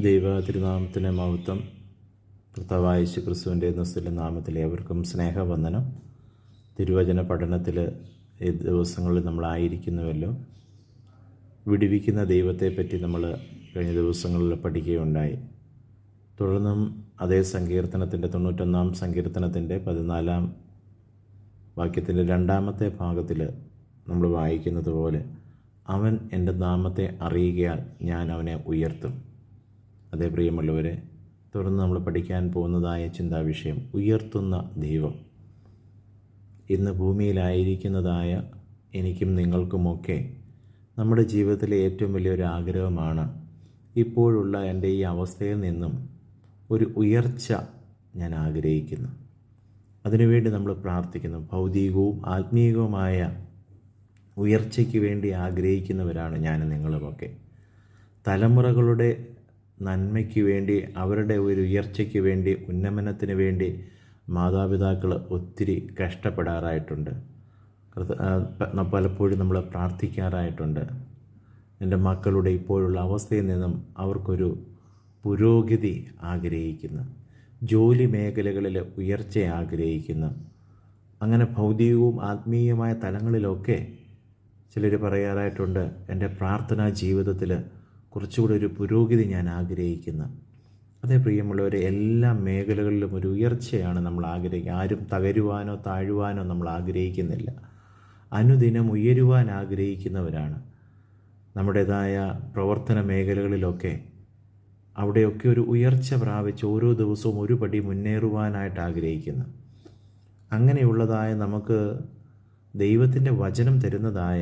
ദൈവ തിരുനാമത്തിൻ്റെ മഹത്വം. കർത്താവായ യേശു ക്രിസ്തുവിൻ്റെ നിസ്തുല നാമത്തിൽ ഏവർക്കും സ്നേഹവന്ദനം. തിരുവചന പഠനത്തിൽ ഈ ദിവസങ്ങളിൽ നമ്മളായിരിക്കുന്നുവല്ലോ. വിടുവിക്കുന്ന ദൈവത്തെപ്പറ്റി നമ്മൾ കഴിഞ്ഞ ദിവസങ്ങളിൽ പഠിക്കുകയുണ്ടായി. തുടർന്നും അതേ സങ്കീർത്തനത്തിൻ്റെ 91-ാം സങ്കീർത്തനത്തിൻ്റെ 14-ാം വാക്യത്തിൻ്റെ 2-ാമത്തെ ഭാഗത്തിൽ നമ്മൾ വായിക്കുന്നത് പോലെ, അവൻ എൻ്റെ നാമത്തെ അറിയുകയാൽ ഞാൻ അവനെ ഉയർത്തും. അതേ പ്രിയമുള്ളവരെ, തുടർന്ന് നമ്മൾ പഠിക്കാൻ പോകുന്നതായ ചിന്താവിഷയം ഉയർത്തുന്ന ദൈവം. ഇന്ന് ഭൂമിയിലായിരിക്കുന്നതായ എനിക്കും നിങ്ങൾക്കുമൊക്കെ നമ്മുടെ ജീവിതത്തിലെ ഏറ്റവും വലിയൊരു ആഗ്രഹമാണ് ഇപ്പോഴുള്ള എൻ്റെ ഈ അവസ്ഥയിൽ നിന്നും ഒരു ഉയർച്ച ഞാൻ ആഗ്രഹിക്കുന്നു. അതിനുവേണ്ടി നമ്മൾ പ്രാർത്ഥിക്കുന്നു. ഭൗതികവും ആത്മീയവുമായ ഉയർച്ചയ്ക്ക് വേണ്ടി ആഗ്രഹിക്കുന്നവരാണ് ഞാനും നിങ്ങളുമൊക്കെ. തലമുറകളുടെ നന്മയ്ക്ക് വേണ്ടി, അവരുടെ ഒരു ഉയർച്ചയ്ക്ക് വേണ്ടി, ഉന്നമനത്തിന് വേണ്ടി മാതാപിതാക്കൾ ഒത്തിരി കഷ്ടപ്പെടാറായിട്ടുണ്ട്. പലപ്പോഴും നമ്മൾ പ്രാർത്ഥിക്കാറായിട്ടുണ്ട്. എൻ്റെ മക്കളുടെ ഇപ്പോഴുള്ള അവസ്ഥയിൽ നിന്നും അവർക്കൊരു പുരോഗതി ആഗ്രഹിക്കുന്നു, ജോലി മേഖലകളിൽ ഉയർച്ച ആഗ്രഹിക്കുന്നു. അങ്ങനെ ഭൗതികവും ആത്മീയമായ തലങ്ങളിലൊക്കെ ചിലർ പറയാറായിട്ടുണ്ട്, എൻ്റെ പ്രാർത്ഥനാ ജീവിതത്തിൽ കുറച്ചുകൂടി ഒരു പുരോഗതി ഞാൻ ആഗ്രഹിക്കുന്നു. അതേ പ്രിയമുള്ളവരെ, എല്ലാ മേഖലകളിലും ഒരു ഉയർച്ചയാണ് നമ്മൾ ആഗ്രഹിക്കുക. ആരും തകരുവാനോ താഴുവാനോ നമ്മൾ ആഗ്രഹിക്കുന്നില്ല. അനുദിനം ഉയരുവാൻ ആഗ്രഹിക്കുന്നവരാണ്. നമ്മുടേതായ പ്രവർത്തന മേഖലകളിലൊക്കെ അവിടെയൊക്കെ ഒരു ഉയർച്ച പ്രാപിച്ച് ഓരോ ദിവസവും ഒരു പടി മുന്നേറുവാനായിട്ട് ആഗ്രഹിക്കുന്നു. അങ്ങനെയുള്ളതായ നമുക്ക് ദൈവത്തിൻ്റെ വചനം തരുന്നതായ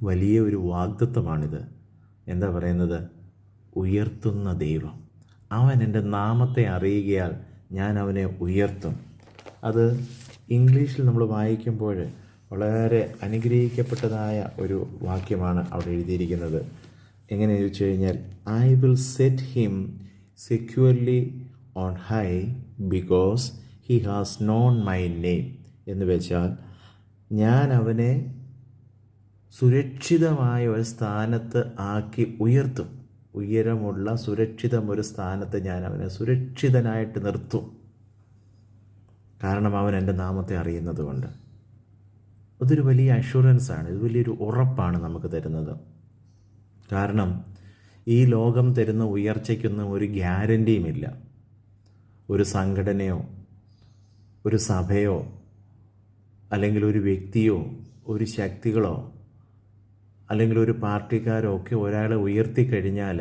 വലിയ ഒരു വാഗ്ദത്തമാണിത്. എന്താ പറയുന്നത്? ഉയർത്തുന്ന ദൈവം. അവൻ എൻ്റെ നാമത്തെ അറിയുകയാൽ ഞാൻ അവനെ ഉയർത്തും. അത് ഇംഗ്ലീഷിൽ നമ്മൾ വായിക്കുമ്പോൾ വളരെ അനുഗ്രഹിക്കപ്പെട്ടതായ ഒരു വാക്യമാണ് അവിടെ എഴുതിയിരിക്കുന്നത്. എങ്ങനെ ചോദിച്ചു കഴിഞ്ഞാൽ, I will set him securely on high because he has known my name. എന്ന് വെച്ചാൽ, ഞാൻ അവനെ സുരക്ഷിതമായ ഒരു സ്ഥാനത്ത് ആക്കി ഉയർത്തും. ഉയരമുള്ള സുരക്ഷിതമൊരു സ്ഥാനത്ത് ഞാൻ അവനെ സുരക്ഷിതനായിട്ട് നിർത്തും. കാരണം അവൻ എൻ്റെ നാമത്തെ അറിയുന്നത് കൊണ്ട്. അതൊരു വലിയ അഷുറൻസാണ്, ഇത് വലിയൊരു ഉറപ്പാണ് നമുക്ക് തരുന്നത്. കാരണം ഈ ലോകം തരുന്ന ഉയർച്ചയ്ക്കൊന്നും ഒരു ഗ്യാരൻറ്റിയുമില്ല. ഒരു സംഘടനയോ ഒരു സഭയോ അല്ലെങ്കിൽ ഒരു വ്യക്തിയോ ഒരു ശക്തികളോ അല്ലെങ്കിൽ ഒരു പാർട്ടിക്കാരോ ഒക്കെ ഒരാളെ ഉയർത്തിക്കഴിഞ്ഞാൽ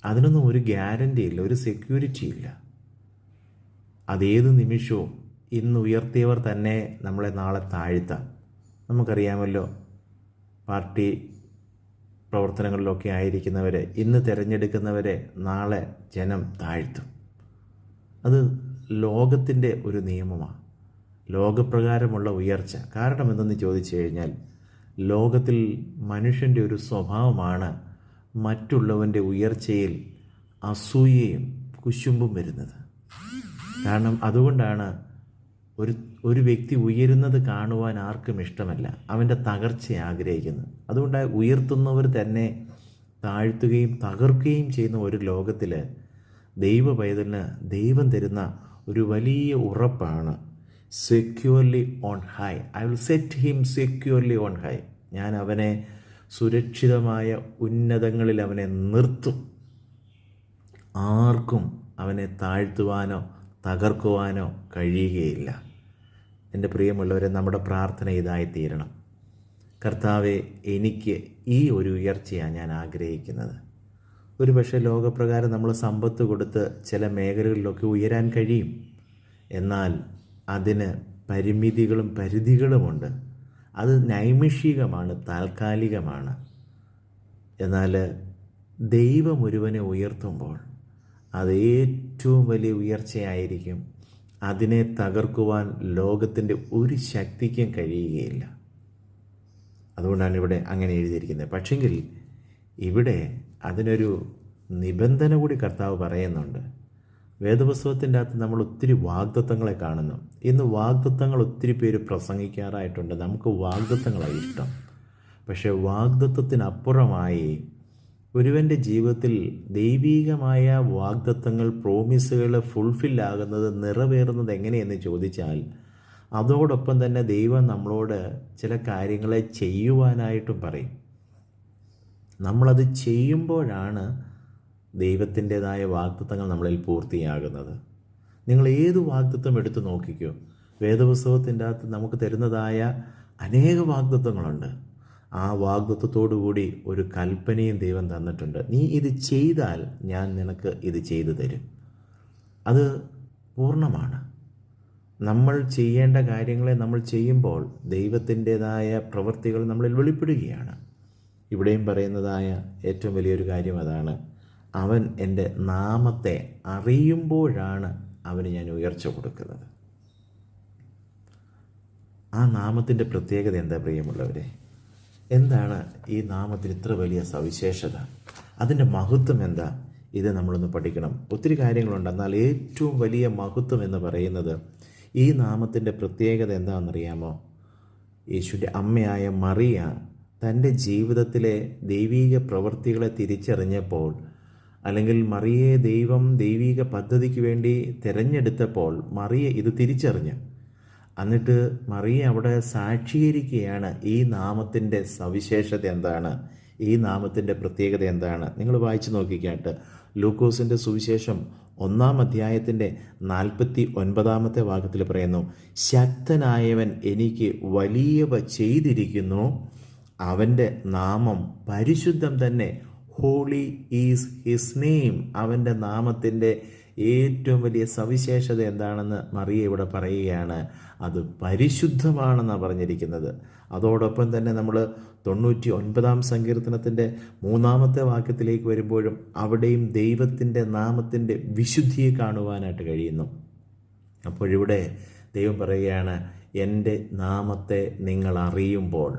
അതിനൊന്നും ഒരു ഗ്യാരൻ്റി ഇല്ല, ഒരു സെക്യൂരിറ്റി ഇല്ല. അതേത് നിമിഷവും ഇന്ന് ഉയർത്തിയവർ തന്നെ നമ്മളെ നാളെ താഴ്ത്താം. നമുക്കറിയാമല്ലോ, പാർട്ടി പ്രവർത്തനങ്ങളിലൊക്കെ ആയിരിക്കുന്നവരെ ഇന്ന് തിരഞ്ഞെടുക്കുന്നവരെ നാളെ ജനം താഴ്ത്തും. അത് ലോകത്തിൻ്റെ ഒരു നിയമമാണ്, ലോകപ്രകാരമുള്ള ഉയർച്ച. കാരണം എന്തെന്ന് ചോദിച്ചു കഴിഞ്ഞാൽ, ലോകത്തിൽ മനുഷ്യൻ്റെ ഒരു സ്വഭാവമാണ് മറ്റുള്ളവൻ്റെ ഉയർച്ചയിൽ അസൂയയും കുശുമ്പും വരുന്നത്. കാരണം അതുകൊണ്ടാണ് ഒരു വ്യക്തി ഉയരുന്നത് കാണുവാൻ ആർക്കും ഇഷ്ടമല്ല, അവൻ്റെ തകർച്ച ആഗ്രഹിക്കുന്നത്. അതുകൊണ്ടാണ് ഉയർത്തുന്നവർ തന്നെ താഴ്ത്തുകയും തകർക്കുകയും ചെയ്യുന്ന ഒരു ലോകത്തിൽ ദൈവ പൈതലിന് ദൈവം തരുന്ന ഒരു വലിയ ഉറപ്പാണ് securely on high. I will set him securely on high. ഞാൻ അവനെ സുരക്ഷിതമായ ഉന്നതങ്ങളിൽ അവനെ നിർത്തും. ആർക്കും അവനെ താഴ്ത്തുവാനോ തകർക്കുവാനോ കഴിയുകയില്ല. എൻ്റെ പ്രിയമുള്ളവരെ, നമ്മുടെ പ്രാർത്ഥന ഇതായിത്തീരണം. കർത്താവെ, എനിക്ക് ഈ ഒരു ഉയർച്ചയാണ് ഞാൻ ആഗ്രഹിക്കുന്നത്. ഒരു പക്ഷേ ലോകപ്രകാരം നമ്മൾ സമ്പത്ത് കൊടുത്ത് ചില മേഖലകളിലൊക്കെ ഉയരാൻ കഴിയും. എന്നാൽ അതിന് പരിമിതികളും പരിധികളുമുണ്ട്. അത് നൈമിഷികമാണ്, താൽക്കാലികമാണ്. എന്നാൽ ദൈവം ഒരുവനെ ഉയർത്തുമ്പോൾ അത് ഏറ്റവും വലിയ ഉയർച്ചയായിരിക്കും. അതിനെ തകർക്കുവാൻ ലോകത്തിൻ്റെ ഒരു ശക്തിക്കും കഴിയുകയില്ല. അതുകൊണ്ടാണ് ഇവിടെ അങ്ങനെ എഴുതിയിരിക്കുന്നത്. പക്ഷെങ്കിൽ ഇവിടെ അതിനൊരു നിബന്ധന കൂടി കർത്താവ് പറയുന്നുണ്ട്. വേദപുസ്തകത്തിൻ്റെ അകത്ത് നമ്മൾ ഒത്തിരി വാഗ്ദത്തങ്ങളെ കാണുന്നു. ഇന്ന് വാഗ്ദത്തങ്ങൾ ഒത്തിരി പേര് പ്രസംഗിക്കാറായിട്ടുണ്ട്. നമുക്ക് വാഗ്ദത്തങ്ങളാണ് ഇഷ്ടം. പക്ഷേ വാഗ്ദത്തത്തിനപ്പുറമായി ഒരുവൻ്റെ ജീവിതത്തിൽ ദൈവീകമായ വാഗ്ദത്തങ്ങൾ, പ്രോമിസുകൾ ഫുൾഫില്ലാകുന്നത്, നിറവേറുന്നത് എങ്ങനെയെന്ന് ചോദിച്ചാൽ, അതോടൊപ്പം തന്നെ ദൈവം നമ്മളോട് ചില കാര്യങ്ങളെ ചെയ്യുവാനായിട്ടും പറയും. നമ്മളത് ചെയ്യുമ്പോഴാണ് ദൈവത്തിൻ്റെതായ വാഗ്ദത്തങ്ങൾ നമ്മളിൽ പൂർത്തിയാകുന്നത്. നിങ്ങൾ ഏത് വാഗ്ദത്തം എടുത്തു നോക്കിക്കോ, വേദപുസ്തകത്തിൻ്റെ അകത്ത് നമുക്ക് തരുന്നതായ അനേക വാഗ്ദത്തങ്ങളുണ്ട്. ആ വാഗ്ദത്തത്തോടുകൂടി ഒരു കൽപ്പനയും ദൈവം തന്നിട്ടുണ്ട്. നീ ഇത് ചെയ്താൽ ഞാൻ നിനക്ക് ഇത് ചെയ്തു തരും. അത് പൂർണ്ണമാണ്. നമ്മൾ ചെയ്യേണ്ട കാര്യങ്ങളെ നമ്മൾ ചെയ്യുമ്പോൾ ദൈവത്തിൻ്റെതായ പ്രവൃത്തികൾ നമ്മളിൽ വെളിപ്പെടുകയാണ്. ഇവിടെയും പറയുന്നതായ ഏറ്റവും വലിയൊരു കാര്യം അതാണ്. അവൻ എൻ്റെ നാമത്തെ അറിയുമ്പോഴാണ് അവന് ഞാൻ ഉയർച്ച കൊടുക്കുന്നത്. ആ നാമത്തിൻ്റെ പ്രത്യേകത എന്താ പ്രിയമുള്ളവരെ? എന്താണ് ഈ നാമത്തിന് ഇത്ര വലിയ സവിശേഷത? അതിൻ്റെ മഹത്വം എന്താ? ഇത് നമ്മളൊന്ന് പഠിക്കണം. ഒത്തിരി കാര്യങ്ങളുണ്ട്, എന്നാൽ ഏറ്റവും വലിയ മഹത്വം എന്ന് പറയുന്നത് ഈ നാമത്തിൻ്റെ പ്രത്യേകത എന്താണെന്നറിയാമോ? യേശുവിൻ്റെ അമ്മയായ മറിയ തൻ്റെ ജീവിതത്തിലെ ദൈവീക പ്രവൃത്തികളെ തിരിച്ചറിഞ്ഞപ്പോൾ, അല്ലെങ്കിൽ മറിയയെ ദൈവം ദൈവീക പദ്ധതിക്ക് വേണ്ടി തിരഞ്ഞെടുത്തപ്പോൾ മറിയ ഇത് തിരിച്ചറിഞ്ഞു. എന്നിട്ട് മറിയ അവിടെ സാക്ഷീകരിക്കുകയാണ് ഈ നാമത്തിൻ്റെ സവിശേഷത എന്താണ്, ഈ നാമത്തിൻ്റെ പ്രത്യേകത എന്താണ്. നിങ്ങൾ വായിച്ചു നോക്കിക്കാട്ട് ലൂക്കോസിൻ്റെ സുവിശേഷം 1-ാം അധ്യായത്തിൻ്റെ 49-ാമത്തെ വാക്യത്തിൽ പറയുന്നു, ശക്തനായവൻ എനിക്ക് വലിയവ ചെയ്തിരിക്കുന്നു, അവൻ്റെ നാമം പരിശുദ്ധം തന്നെ, ഹോളി ഈസ് ഹിസ് നെയിം. അവൻ്റെ നാമത്തിൻ്റെ ഏറ്റവും വലിയ സവിശേഷത എന്താണെന്ന് മറിയ ഇവിടെ പറയുകയാണ്. അത് പരിശുദ്ധമാണെന്നാണ് പറഞ്ഞിരിക്കുന്നത്. അതോടൊപ്പം തന്നെ നമ്മൾ 99-ാം സങ്കീർത്തനത്തിൻ്റെ 3-ാമത്തെ വാക്യത്തിലേക്ക് വരുമ്പോഴും അവിടെയും ദൈവത്തിൻ്റെ നാമത്തിൻ്റെ വിശുദ്ധിയെ കാണുവാനായിട്ട് കഴിയുന്നു. അപ്പോഴിവിടെ ദൈവം പറയുകയാണ്, എൻ്റെ നാമത്തെ നിങ്ങൾ അറിയുമ്പോൾ,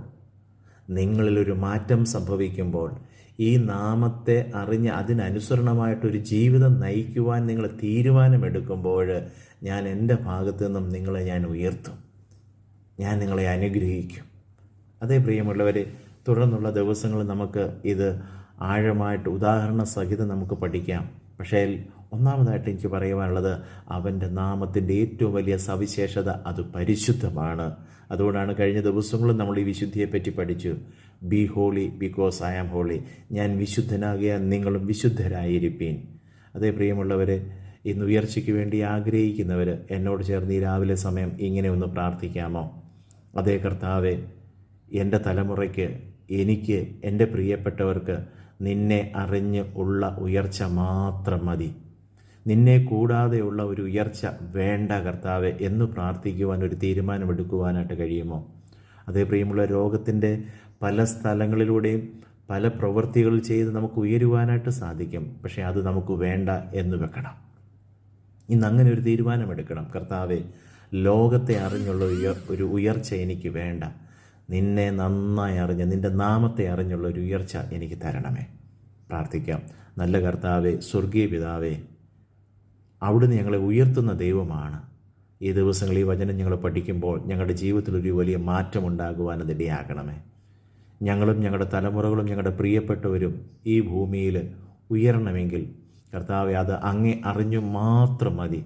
നിങ്ങളിലൊരു മാറ്റം സംഭവിക്കുമ്പോൾ, ഈ നാമത്തെ അറിഞ്ഞ് അതിനനുസരണമായിട്ടൊരു ജീവിതം നയിക്കുവാൻ നിങ്ങൾ തീരുമാനമെടുക്കുമ്പോൾ, ഞാൻ എൻ്റെ ഭാഗത്തു നിന്നും നിങ്ങളെ ഞാൻ ഉയർത്തും, ഞാൻ നിങ്ങളെ അനുഗ്രഹിക്കും. അതേ പ്രിയമുള്ളവർ, തുടർന്നുള്ള ദിവസങ്ങൾ നമുക്ക് ഇത് ആഴമായിട്ട് ഉദാഹരണ സഹിതം നമുക്ക് പഠിക്കാം. പക്ഷേ ഒന്നാമതായിട്ട് എനിക്ക് പറയുവാനുള്ളത്, അവൻ്റെ നാമത്തിൻ്റെ ഏറ്റവും വലിയ സവിശേഷത അത് പരിശുദ്ധമാണ്. അതുകൊണ്ടാണ് കഴിഞ്ഞ ദിവസങ്ങളും നമ്മൾ ഈ വിശുദ്ധിയെപ്പറ്റി പഠിച്ചു. Be holy because I am holy. ഞാൻ വിശുദ്ധനാകിയാൽ നിങ്ങളും വിശുദ്ധരായിരിപ്പീൻ. അതേ പ്രിയമുള്ളവരെ, ഇന്ന് ഉയർച്ചയ്ക്ക് വേണ്ടി ആഗ്രഹിക്കുന്നവർ എന്നോട് ചേർന്ന് ഈ രാവിലെ സമയം ഇങ്ങനെ ഒന്ന് പ്രാർത്ഥിക്കാമോ? അതേ കർത്താവേ, എൻ്റെ തലമുറയ്ക്ക്, എനിക്ക്, എൻ്റെ പ്രിയപ്പെട്ടവർക്ക് നിന്നെ അറിഞ്ഞ് ഉള്ള ഉയർച്ച മാത്രം മതി. നിന്നെ കൂടാതെയുള്ള ഒരു ഉയർച്ച വേണ്ട കർത്താവെ എന്ന് പ്രാർത്ഥിക്കുവാൻ ഒരു തീരുമാനമെടുക്കുവാനായിട്ട് കഴിയുമോ? അതേ പ്രിയമുള്ള, രോഗത്തിൻ്റെ പല സ്ഥലങ്ങളിലൂടെയും പല പ്രവൃത്തികൾ ചെയ്ത് നമുക്ക് ഉയരുവാനായിട്ട് സാധിക്കും. പക്ഷേ അത് നമുക്ക് വേണ്ട എന്ന് വെക്കണം. ഇന്ന് അങ്ങനെ ഒരു തീരുമാനമെടുക്കണം. കർത്താവെ, ലോകത്തെ അറിഞ്ഞുള്ള ഒരു ഉയർച്ച എനിക്ക് വേണ്ട. നിന്നെ നന്നായി അറിഞ്ഞ്, നിൻ്റെ നാമത്തെ അറിഞ്ഞുള്ള ഒരു ഉയർച്ച എനിക്ക് തരണമേ. പ്രാർത്ഥിക്കാം. നല്ല കർത്താവെ, സ്വർഗീയ പിതാവേ, അവിടുന്ന് ഞങ്ങളെ ഉയർത്തുന്ന ദൈവമാണ്. ഈ ദിവസങ്ങളിൽ ഈ വചനം ഞങ്ങൾ പഠിക്കുമ്പോൾ ഞങ്ങളുടെ ജീവിതത്തിലൊരു വലിയ മാറ്റമുണ്ടാകുവാൻ അതിടയാക്കണമേ. ഞങ്ങളും ഞങ്ങളുടെ തലമുറകളും ഞങ്ങളുടെ പ്രിയപ്പെട്ടവരും ഈ ഭൂമിയിൽ ഉയരണമെങ്കിൽ കർത്താവെ, അത് അങ്ങേ അറിഞ്ഞു മാത്രം മതി.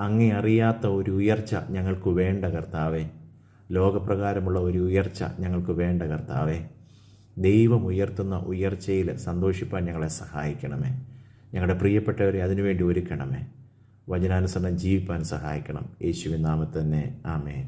അങ്ങേ അറിയാത്ത ഒരു ഉയർച്ച ഞങ്ങൾക്ക് വേണ്ട കർത്താവെ. ലോകപ്രകാരമുള്ള ഒരു ഉയർച്ച ഞങ്ങൾക്ക് വേണ്ട കർത്താവെ. ദൈവം ഉയർത്തുന്ന ഉയർച്ചയിൽ സന്തോഷിപ്പാൻ ഞങ്ങളെ സഹായിക്കണമേ. ഞങ്ങളുടെ പ്രിയപ്പെട്ടവരെ അതിനുവേണ്ടി ഒരുക്കണമേ. വചനാനുസരണം ജീവിപ്പാൻ സഹായിക്കണം. യേശുവിൻ നാമത്തിൽ തന്നെ ആമേൻ.